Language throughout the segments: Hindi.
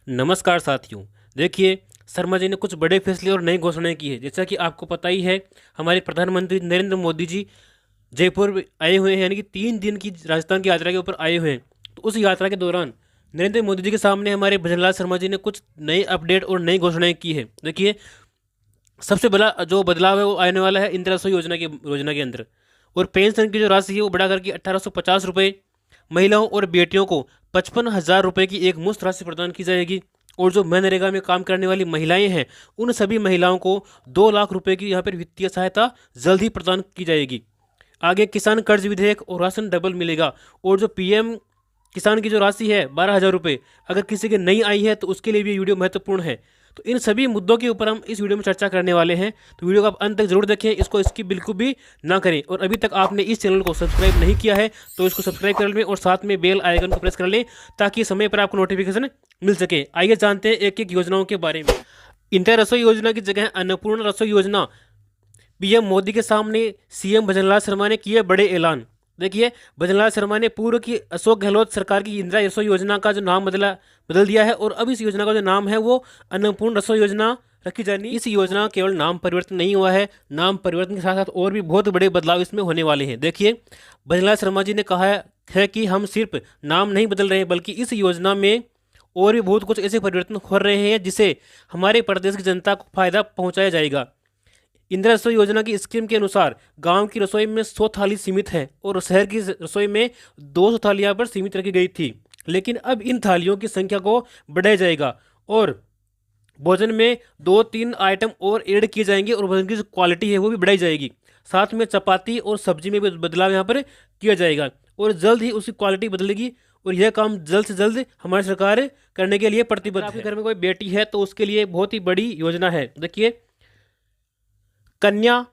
नमस्कार साथियों। देखिए, शर्मा जी ने कुछ बड़े फैसले और नई घोषणाएं की है। जैसा कि आपको पता ही है, हमारे प्रधानमंत्री नरेंद्र मोदी जी जयपुर आए हुए हैं, यानी कि 3 दिन की राजस्थान की यात्रा के ऊपर आए हुए हैं। तो उस यात्रा के दौरान नरेंद्र मोदी जी के सामने हमारे भजनलाल शर्मा जी ने कुछ नई अपडेट और नई घोषणाएं की है। देखिए, सबसे बड़ा जो बदलाव है वो आने वाला है इंदिरा आवास योजना के अंदर। और पेंशन की जो राशि है वो बढ़ा करके 1850 रुपये, महिलाओं और बेटियों को 55,000 रुपये की एक मुश्त राशि प्रदान की जाएगी। और जो मनरेगा में काम करने वाली महिलाएं हैं, उन सभी महिलाओं को 2 लाख रुपए की यहाँ पर वित्तीय सहायता जल्द ही प्रदान की जाएगी। आगे किसान कर्ज विधेयक और राशन डबल मिलेगा। और जो पीएम किसान की जो राशि है 12,000 रुपये, अगर किसी की नहीं आई है तो उसके लिए भी ये वीडियो महत्वपूर्ण है। तो इन सभी मुद्दों के ऊपर हम इस वीडियो में चर्चा करने वाले हैं। तो वीडियो को आप अंत तक जरूर देखें, इसको स्किप बिल्कुल भी ना करें। और अभी तक आपने इस चैनल को सब्सक्राइब नहीं किया है तो इसको सब्सक्राइब कर लें और साथ में बेल आइकन को प्रेस कर लें, ताकि समय पर आपको नोटिफिकेशन मिल सके। आइए जानते हैं एक एक योजनाओं के बारे में। इंदिरा रसोई योजना की जगह अन्नपूर्णा रसोई योजना। पीएम मोदी के सामने सीएम भजनलाल शर्मा ने किए बड़े ऐलान। देखिए, भजनलाल शर्मा ने पूर्व की अशोक गहलोत सरकार की इंदिरा रसोई योजना का जो नाम बदल दिया है और अब इस योजना का जो नाम है वो अन्नपूर्ण रसोई योजना रखी जानी। इस योजना का केवल नाम परिवर्तन नहीं हुआ है, नाम परिवर्तन के साथ साथ और भी बहुत बड़े बदलाव इसमें होने वाले हैं। देखिए, भजनलाल शर्मा जी ने कहा है कि हम सिर्फ नाम नहीं बदल रहे हैं, बल्कि इस योजना में और भी बहुत कुछ ऐसे परिवर्तन हो रहे हैं जिससे हमारे प्रदेश की जनता को फायदा पहुंचाया जाएगा। इंदिरा रसोई योजना की स्कीम के अनुसार गांव की रसोई में 100 थाली सीमित है और शहर की रसोई में 200 थालियां पर सीमित रखी गई थी। लेकिन अब इन थालियों की संख्या को बढ़ाया जाएगा और भोजन में 2-3 आइटम और ऐड किए जाएंगे और भोजन की जो क्वालिटी है वो भी बढ़ाई जाएगी। साथ में चपाती और सब्जी में भी बदलाव यहाँ पर किया जाएगा और जल्द ही उसकी क्वालिटी बदलेगी। और यह काम जल्द से जल्द हमारी सरकार करने के लिए प्रतिबद्ध है। आपके घर में कोई बेटी है तो उसके लिए बहुत ही बड़ी योजना है। देखिए, कन्या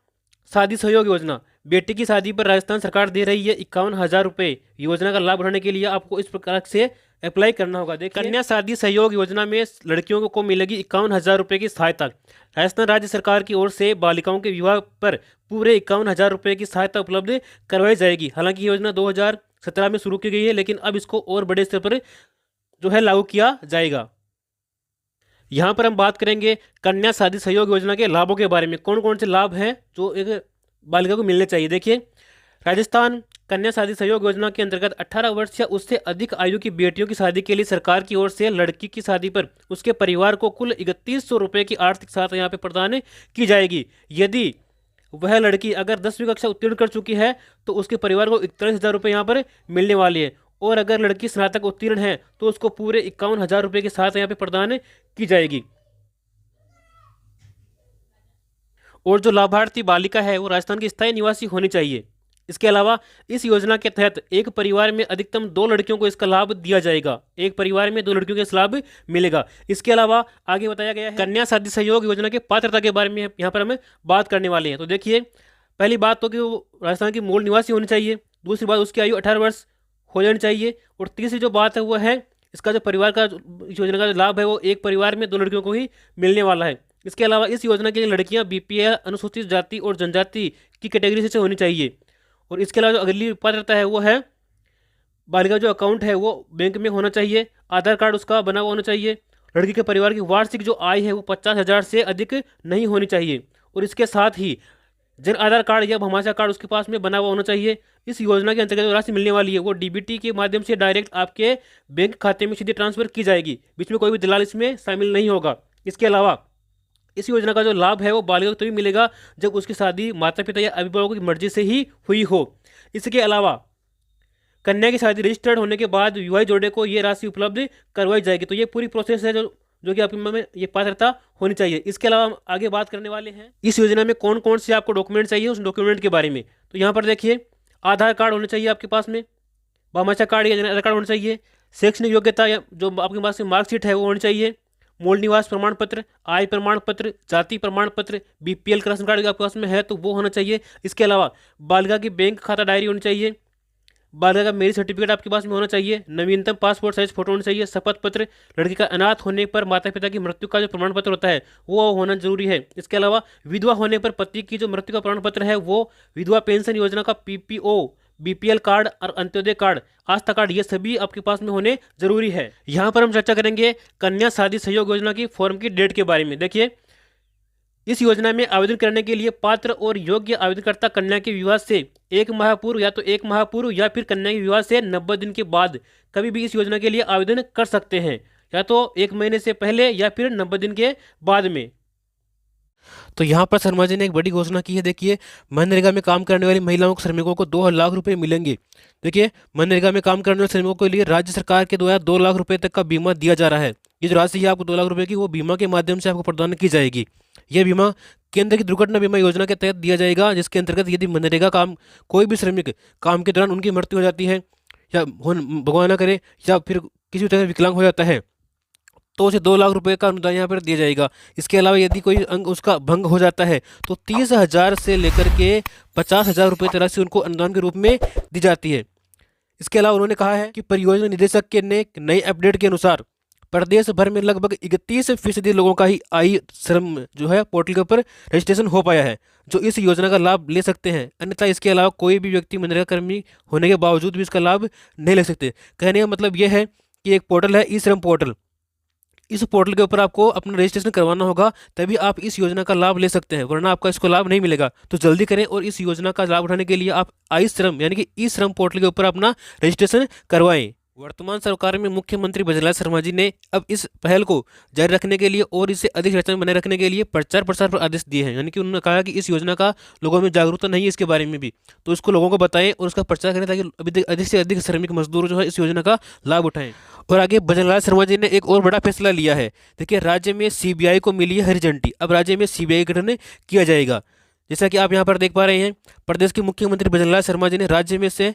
शादी सहयोग योजना। बेटी की शादी पर राजस्थान सरकार दे रही है 51,000 रुपये। योजना का लाभ उठाने के लिए आपको इस प्रकार से अप्लाई करना होगा। देखिए, कन्या शादी सहयोग योजना में लड़कियों को मिलेगी 51,000 रुपये की सहायता। राजस्थान राज्य सरकार की ओर से बालिकाओं के विवाह पर पूरे 51,000 रुपये की सहायता उपलब्ध करवाई जाएगी। हालांकि योजना 2017 में शुरू की गई है, लेकिन अब इसको और बड़े स्तर पर जो है लागू किया जाएगा। यहाँ पर हम बात करेंगे कन्या शादी सहयोग योजना के लाभों के बारे में। कौन कौन से लाभ हैं जो एक बालिका को मिलने चाहिए। देखिए, राजस्थान कन्या शादी सहयोग योजना के अंतर्गत 18 वर्ष या उससे अधिक आयु की बेटियों की शादी के लिए सरकार की ओर से लड़की की शादी पर उसके परिवार को कुल 3100 रुपये की आर्थिक सहायता यहाँ पे प्रदान की जाएगी। यदि वह लड़की अगर 10वीं कक्षा उत्तीर्ण कर चुकी है तो उसके परिवार को 41,000 रुपये यहाँ पर मिलने वाले हैं। और अगर लड़की स्नातक उत्तीर्ण है तो उसको पूरे 51,000 रुपये के साथ यहाँ पे प्रदान की जाएगी। और जो लाभार्थी बालिका है वो राजस्थान की स्थायी निवासी होनी चाहिए। इसके अलावा इस योजना के तहत एक परिवार में अधिकतम 2 लड़कियों को इसका लाभ दिया जाएगा। एक परिवार में 2 लड़कियों को इस लाभ मिलेगा। इसके अलावा आगे बताया गया है कन्या शादी सहयोग योजना के पात्रता के बारे में यहाँ पर हम बात करने वाले हैं। तो देखिए, पहली बात तो कि वो राजस्थान की मूल निवासी होनी चाहिए। दूसरी बात, उसकी आयु 18 वर्ष हो जानी चाहिए। और तीसरी जो बात है वो है इसका जो परिवार का योजना का जो लाभ है वो एक परिवार में 2 लड़कियों को ही मिलने वाला है। इसके अलावा इस योजना के लिए लड़कियां बीपीएल अनुसूचित जाति और जनजाति की कैटेगरी से होनी चाहिए। और इसके अलावा जो अगली पात्रता है वो है बालिका जो अकाउंट है वो बैंक में होना चाहिए। आधार कार्ड उसका बना हुआ होना चाहिए। लड़की के परिवार की वार्षिक जो आय है वो 50,000 से अधिक नहीं होनी चाहिए। और इसके साथ ही जन आधार कार्ड या भामाशाह कार्ड उसके पास में बना हुआ होना चाहिए। इस योजना के अंतर्गत जो राशि मिलने वाली है वो डीबीटी के माध्यम से डायरेक्ट आपके बैंक खाते में सीधे ट्रांसफर की जाएगी। बीच में कोई भी दलाल इसमें शामिल नहीं होगा। इसके अलावा इस योजना का जो लाभ है वो बालिका को तभी मिलेगा जब उसकी शादी माता पिता या अभिभावकों की मर्जी से ही हुई हो। इसके अलावा कन्या की शादी रजिस्टर्ड होने के बाद विवाहित जोड़े को ये राशि उपलब्ध करवाई जाएगी। तो ये पूरी प्रोसेस है जो कि आपके में ये पात्रता होनी चाहिए। इसके अलावा हम आगे बात करने वाले हैं इस योजना में कौन कौन से आपको डॉक्यूमेंट चाहिए, उस डॉक्यूमेंट के बारे में। तो यहाँ पर देखिए, आधार कार्ड होना चाहिए आपके पास में, भामाशाह कार्ड या आधार कार्ड होना चाहिए, शैक्षणिक योग्यता या जो आपके पास में मार्कशीट है वो होनी चाहिए, मूल निवास प्रमाण पत्र, आय प्रमाण पत्र, जाति प्रमाण पत्र, बीपीएल का राशन कार्ड आपके पास में है तो वो होना चाहिए। इसके अलावा बालिका की बैंक खाता डायरी होनी चाहिए, बालिका का मैरिज सर्टिफिकेट आपके पास में होना चाहिए, नवीनतम पासपोर्ट साइज फोटो होना चाहिए, शपथ पत्र, लड़की का अनाथ होने पर माता पिता की मृत्यु का जो प्रमाण पत्र होता है वो होना जरूरी है। इसके अलावा विधवा होने पर पति की जो मृत्यु का प्रमाण पत्र है वो विधवा पेंशन योजना का पीपीओ बीपीएल कार्ड और अंत्योदय कार्ड, आस्था कार्ड, ये सभी आपके पास में होने जरूरी है। यहाँ पर हम चर्चा करेंगे कन्या शादी सहयोग योजना की फॉर्म की डेट के बारे में। देखिए, इस योजना में आवेदन करने के लिए पात्र और योग्य आवेदनकर्ता कन्या के विवाह से 1 माह पूर्व या तो 1 माह पूर्व या फिर कन्या के विवाह से 90 दिन के बाद कभी भी इस योजना के लिए आवेदन कर सकते हैं, या तो 1 महीने से पहले या फिर 90 दिन के बाद में। तो यहाँ पर शर्मा जी ने एक बड़ी घोषणा की है। देखिए, मनरेगा में काम करने वाली महिलाओं को, श्रमिकों को 2 लाख रुपए मिलेंगे। देखिए, मनरेगा में काम करने वाले श्रमिकों के लिए राज्य सरकार के द्वारा 2 लाख रुपए तक का बीमा दिया जा रहा है। ये जो राशि है आपको 2 लाख रुपए की, वो बीमा के माध्यम से आपको प्रदान की जाएगी। यह बीमा केंद्र की दुर्घटना बीमा योजना के तहत दिया जाएगा, जिसके अंतर्गत यदि मनरेगा काम कोई भी श्रमिक काम के दौरान उनकी मृत्यु हो जाती है या भगवान ना करे या फिर किसी तरह विकलांग हो जाता है तो उसे 2 लाख रुपए का अनुदान यहाँ पर दिया जाएगा। इसके अलावा यदि कोई अंग उसका भंग हो जाता है तो 30,000 से लेकर के 50,000 रुपये तक राशि उनको अनुदान के रूप में दी जाती है। इसके अलावा उन्होंने कहा है कि परियोजना निदेशक के ने नए अपडेट के अनुसार प्रदेश भर में लगभग 31% लोगों का ही आई श्रम जो है पोर्टल के ऊपर रजिस्ट्रेशन हो पाया है, जो इस योजना का लाभ ले सकते हैं। अन्यथा इसके अलावा कोई भी व्यक्ति मनरेगा कर्मी होने के बावजूद भी इसका लाभ नहीं ले सकते। कहने का मतलब यह है कि एक पोर्टल है ई श्रम पोर्टल, इस पोर्टल के ऊपर आपको अपना रजिस्ट्रेशन करवाना होगा, तभी आप इस योजना का लाभ ले सकते हैं, वरना आपका इसको लाभ नहीं मिलेगा। तो जल्दी करें और इस योजना का लाभ उठाने के लिए आप आई श्रम यानी कि ई श्रम पोर्टल के ऊपर अपना रजिस्ट्रेशन करवाएं। वर्तमान सरकार में मुख्यमंत्री भजनलाल शर्मा जी ने अब इस पहल को जारी रखने के लिए और इसे अधिक रचना बनाए रखने के लिए प्रचार प्रसार पर आदेश दिए हैं। यानी कि उन्होंने कहा कि इस योजना का लोगों में जागरूकता नहीं है इसके बारे में भी, तो इसको लोगों को बताएं और उसका प्रचार करें ताकि अधिक से अधिक श्रमिक मजदूर जो है इस योजना का लाभ उठाएं। और आगे भजनलाल शर्मा जी ने एक और बड़ा फैसला लिया है। देखिए, राज्य में सीबीआई को मिली है हरी झंडी, अब राज्य में सीबीआई गठन किया जाएगा। जैसा कि आप यहाँ पर देख पा रहे हैं, प्रदेश के मुख्यमंत्री भजनलाल शर्मा जी ने राज्य में से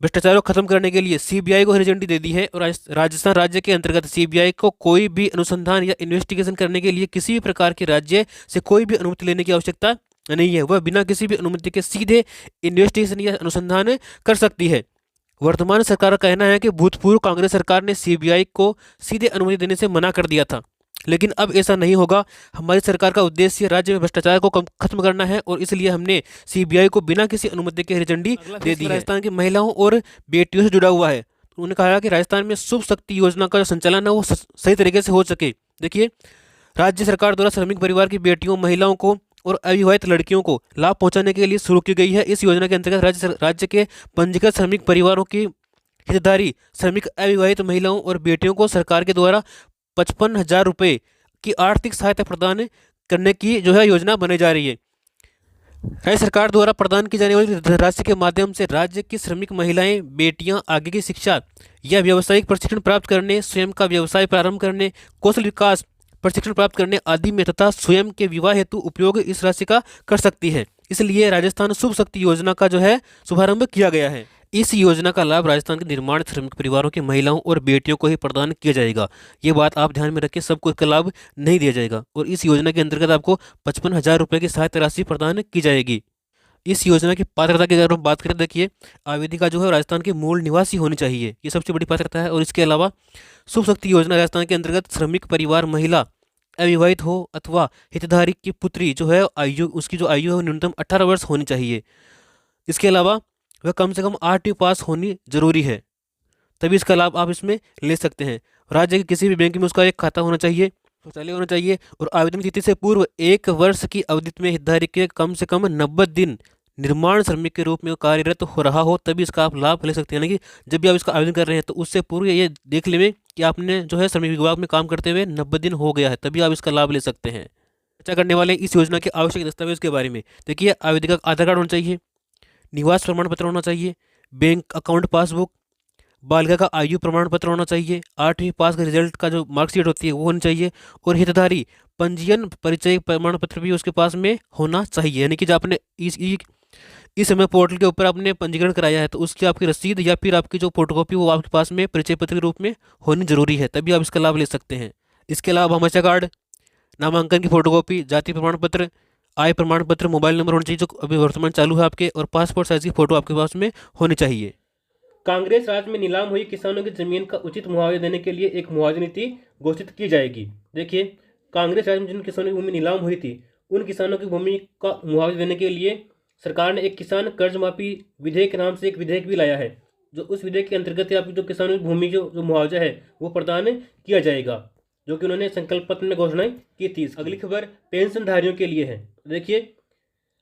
भ्रष्टाचार को खत्म करने के लिए सीबीआई को हरी झंडी दे दी है और राजस्थान राज्य के अंतर्गत सीबीआई को कोई भी अनुसंधान या इन्वेस्टिगेशन करने के लिए किसी भी प्रकार के राज्य से कोई भी अनुमति लेने की आवश्यकता नहीं है। वह बिना किसी भी अनुमति के सीधे इन्वेस्टिगेशन या अनुसंधान कर सकती है। वर्तमान सरकार का कहना है कि भूतपूर्व कांग्रेस सरकार ने सीबीआई को सीधे अनुमति देने से मना कर दिया था, लेकिन अब ऐसा नहीं होगा। हमारी सरकार का उद्देश्य राज्य में भ्रष्टाचार को खत्म करना है और इसलिए हमने सीबीआई को बिना किसी अनुमति के हरी झंडी दे दी है। राजस्थान की महिलाओं और बेटियों से जुड़ा हुआ है। उन्होंने कहा कि राजस्थान में शुभ शक्ति योजना का जो संचालन है वो सही तरीके से हो सके। देखिए, राज्य सरकार द्वारा श्रमिक परिवार की बेटियों, महिलाओं को और अविवाहित लड़कियों को लाभ पहुंचाने के लिए शुरू की गई है। इस योजना के अंतर्गत राज्य के पंजीकृत श्रमिक परिवारों की हितधारी श्रमिक अविवाहित महिलाओं और बेटियों को सरकार के द्वारा 55,000 रुपये की आर्थिक सहायता प्रदान करने की जो है योजना बनाई जा रही है। राज्य सरकार द्वारा प्रदान की जाने वाली धनराशि के माध्यम से राज्य की श्रमिक महिलाएं, बेटियां आगे की शिक्षा या व्यावसायिक प्रशिक्षण प्राप्त करने, स्वयं का व्यवसाय प्रारंभ करने, कौशल विकास प्रशिक्षण प्राप्त करने आदि में तथा स्वयं के विवाह हेतु उपयोग इस राशि का कर सकती है। इसलिए राजस्थान शुभ शक्ति योजना का जो है शुभारंभ किया गया है। इस योजना का लाभ राजस्थान के निर्माण श्रमिक परिवारों की महिलाओं और बेटियों को ही प्रदान किया जाएगा। ये बात आप ध्यान में रखें, सबको इसका लाभ नहीं दिया जाएगा। और इस योजना के अंतर्गत आपको 55,000 रुपये की सहायता राशि प्रदान की जाएगी। इस योजना की पात्रता की अगर हम बात करें, देखिए, आवेदिका जो है राजस्थान के मूल निवासी होनी चाहिए, ये सबसे बड़ी पात्रता है। और इसके अलावा शुभ शक्ति योजना राजस्थान के अंतर्गत श्रमिक परिवार महिला अविवाहित हो अथवा हितधारी की पुत्री जो है आयु, उसकी जो आयु है न्यूनतम 18 वर्ष होनी चाहिए। इसके अलावा वह कम से कम 8वीं पास होनी जरूरी है, तभी इसका लाभ आप इसमें ले सकते हैं। राज्य के किसी भी बैंक में उसका एक खाता होना चाहिए, शौचालय होना चाहिए और आवेदन तिथि से पूर्व 1 वर्ष की अवधि में हितधारक के कम से कम 90 दिन निर्माण श्रमिक के रूप में कार्यरत हो रहा हो, तभी इसका आप लाभ ले सकते हैं। यानी कि जब भी आप इसका आवेदन कर रहे हैं तो उससे पूर्व ये देख लें कि आपने जो है श्रमिक विभाग में काम करते हुए 90 दिन हो गया है, तभी आप इसका लाभ ले सकते हैं। चर्चा करने वाले इस योजना के आवश्यक दस्तावेज के बारे में। देखिए, आवेदक का आधार कार्ड होना चाहिए, निवास प्रमाण पत्र होना चाहिए, बैंक अकाउंट पासबुक, बालिका का आयु प्रमाण पत्र होना चाहिए, 8वीं पास का रिजल्ट का जो मार्कशीट होती है वो होनी चाहिए और हितधारी पंजीयन परिचय प्रमाण पत्र भी उसके पास में होना चाहिए। यानी कि जब आपने इस समय पोर्टल के ऊपर आपने पंजीकरण कराया है तो उसकी आपकी रसीद या फिर आपकी जो फोटोकॉपी वो आपके पास में परिचय पत्र के रूप में होनी जरूरी है, तभी आप इसका लाभ ले सकते हैं। इसके अलावा हमेशा कार्ड, नामांकन की फोटोकॉपी, जाति प्रमाण पत्र, आय प्रमाण पत्र, मोबाइल नंबर होना चाहिए जो अभी वर्तमान चालू है आपके, और पासपोर्ट साइज की फोटो आपके पास में होनी चाहिए। कांग्रेस राज में नीलाम हुई किसानों की जमीन का उचित मुआवजा देने के लिए एक मुआवजा नीति घोषित की जाएगी। देखिए, कांग्रेस राज में जिन किसानों की भूमि नीलाम हुई थी उन किसानों की भूमि का मुआवजा देने के लिए सरकार ने एक किसान कर्ज माफी विधेयक के नाम से एक विधेयक भी लाया है, जो उस विधेयक के अंतर्गत आपकी जो किसानों की भूमि जो मुआवजा है वो प्रदान किया जाएगा, जो कि उन्होंने संकल्प पत्र में घोषणा की थी। अगली खबर पेंशनधारियों के लिए है। देखिए,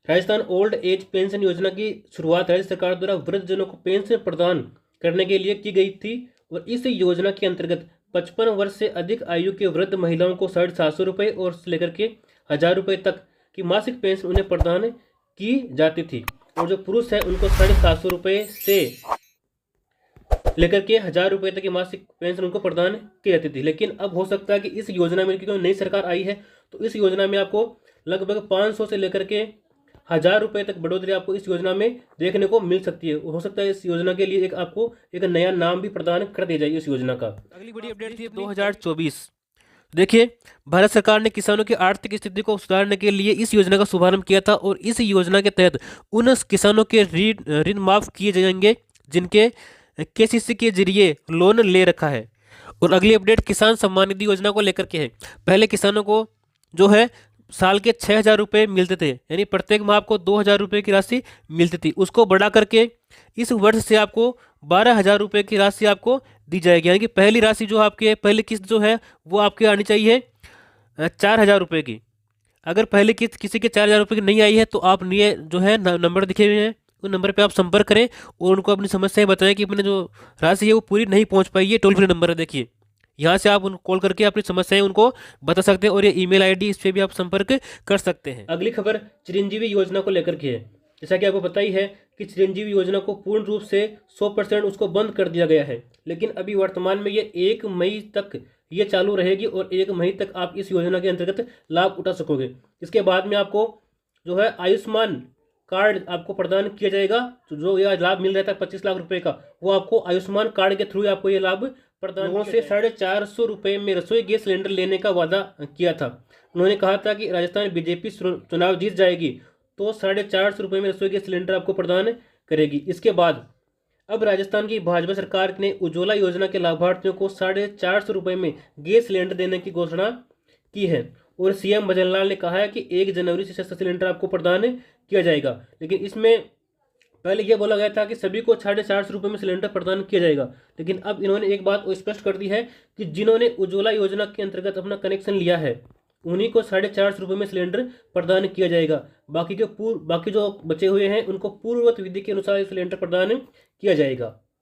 राजस्थान ओल्ड एज पेंशन योजना की शुरुआत राज्य सरकार द्वारा वृद्धजनों को पेंशन प्रदान करने के लिए की गई थी, और इस योजना के अंतर्गत 55 वर्ष से अधिक आयु के वृद्ध महिलाओं को 750 रुपये और से लेकर के 1000 रुपये तक की मासिक पेंशन उन्हें प्रदान की जाती थी, और जो पुरुष है उनको 750 रुपये से लेकर के 1000 रुपये तक की मासिक पेंशन उनको प्रदान की जाती थी। लेकिन अब हो सकता है कि इस योजना में, क्योंकि नई सरकार आई है, तो इस योजना में आपको लगभग 500 से लेकर के 1000 रुपये तक बढ़ोतरी आपको इस योजना में देखने को मिल सकती है। हो सकता है इस योजना के लिए आपको एक नया नाम भी प्रदान कर दिया जाए इस योजना का। अगली बड़ी अपडेट थी 2024। देखिए, भारत सरकार ने किसानों की आर्थिक स्थिति को सुधारने के लिए इस योजना का शुभारंभ किया था, और इस योजना के तहत उन किसानों के ऋण माफ किए जाएंगे जिनके केसीसी के जरिए लोन ले रखा है। और अगली अपडेट किसान सम्मान निधि योजना को लेकर के है। पहले किसानों को जो है साल के 6000 रुपये मिलते थे, यानी प्रत्येक माह आपको 2000 रुपये की राशि मिलती थी। उसको बढ़ा करके इस वर्ष से आपको 12000 रुपये की राशि आपको दी जाएगी, यानी कि पहली राशि जो आपके पहली किस्त जो है वो आपके आनी चाहिए 4000 रुपये की। अगर पहली किस्त किसी के 4000 रुपये की नहीं आई है तो आप ये जो है नंबर दिखे हुए हैं, उन नंबर पे आप संपर्क करें और उनको अपनी समस्याएं बताएं कि अपने जो राशि है वो पूरी नहीं पहुंच पाई है। टोल फ्री नंबर है, देखिए यहाँ से आप उनको कॉल करके अपनी समस्याएं उनको बता सकते हैं, और ये ईमेल आईडी इस पर भी आप संपर्क कर सकते हैं। अगली खबर चिरंजीवी योजना को लेकर के है। जैसा कि आपको पता ही है कि चिरंजीवी योजना को पूर्ण रूप से 100% उसको बंद कर दिया गया है, लेकिन अभी वर्तमान में ये 1 मई तक ये चालू रहेगी, और 1 मई तक आप इस योजना के अंतर्गत लाभ उठा सकोगे। इसके बाद में आपको जो है आयुष्मान कार्ड आपको प्रदान किया जाएगा। तो जो यह लाभ मिल रहा था 25 लाख रुपए का, वो आपको आयुष्मान कार्ड के थ्रू आपको ये लाभ प्रदान। लोगों से 450 रुपये में रसोई गैस सिलेंडर लेने का वादा किया था। उन्होंने कहा था कि राजस्थान बीजेपी चुनाव जीत जाएगी तो 450 रुपये में रसोई गैस सिलेंडर आपको प्रदान करेगी। इसके बाद अब राजस्थान की भाजपा सरकार ने उज्ज्वला योजना के लाभार्थियों को 450 रुपये में गैस सिलेंडर देने की घोषणा की है, और सीएम भजनलाल ने कहा है कि 1 जनवरी से सस्ता सिलेंडर आपको प्रदान किया जाएगा। लेकिन इसमें पहले यह बोला गया था कि सभी को 450 रुपये में सिलेंडर प्रदान किया जाएगा, लेकिन अब इन्होंने एक बात स्पष्ट कर दी है कि जिन्होंने उज्ज्वला योजना के अंतर्गत अपना कनेक्शन लिया है उन्हीं को 450 रुपये में सिलेंडर प्रदान किया जाएगा। बाकी जो बचे हुए हैं उनको पूर्ववत विधि के अनुसार सिलेंडर प्रदान किया जाएगा।